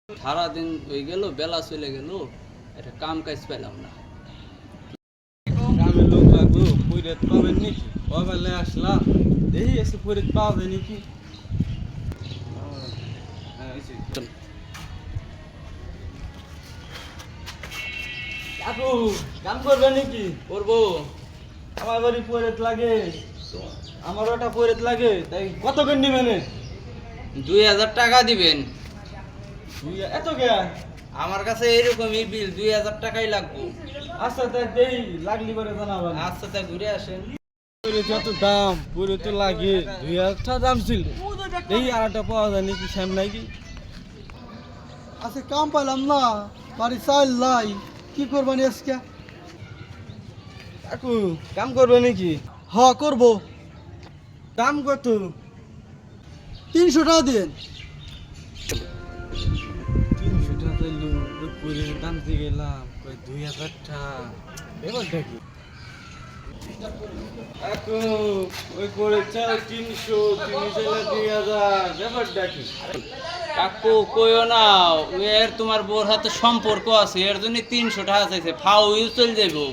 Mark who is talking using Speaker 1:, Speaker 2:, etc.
Speaker 1: সারাদিন হয়ে গেল, বেলা চলে গেল, একটা কাম কাজ পেলাম না।
Speaker 2: গ্রামের লোক লাগবো, পৈরাত পাবেন নাকি? ওবেলে আসলাম, দেখি এসে পৈরাত পাওয়া যায় নাকি। কাকু কাম করবে নাকি?
Speaker 1: করবো।
Speaker 2: আমার বাড়ি পৈরাত লাগে, আমার ওটা পৈরাত লাগে, তাই কত করে নিবেন?
Speaker 1: 2000 টাকা দিবেন।
Speaker 2: এত কে?
Speaker 1: আমার কাছে এরকমই বিল, 2000 টাকাই লাগবে।
Speaker 2: আচ্ছা তাই দেই, লাগলি করে জানাবেন।
Speaker 1: আচ্ছা, তা ঘুরে আসেন।
Speaker 2: যত দাম পুরো তো লাগে, 2000 টাকা দাম ছিল, দেখি আর একটা পাওয়া যায় নাকি সামনে কি।
Speaker 3: আজকে কাম পাইলাম না, বাড়ি চাইল লাই, কি করবানি আজকে?
Speaker 2: কাকু কাম করবে নাকি?
Speaker 3: হ করবো।
Speaker 2: দাম কত?
Speaker 3: 300 টাকা দিন।
Speaker 2: 300 টাকা চাইলো, ওই পুরে দামতে গেলাম, কই 2000 টাকা। ব্যাপারটা কি? কাকু ওই করে চাই 300, তুমি চাইলে 2000, ব্যাপারটা কি?
Speaker 1: কাকু কইও না, এর তোমার বোর হাতে সম্পর্ক আছে, এর জন্য 300 টাকা চাইছে, ফাউ চলে যাবো।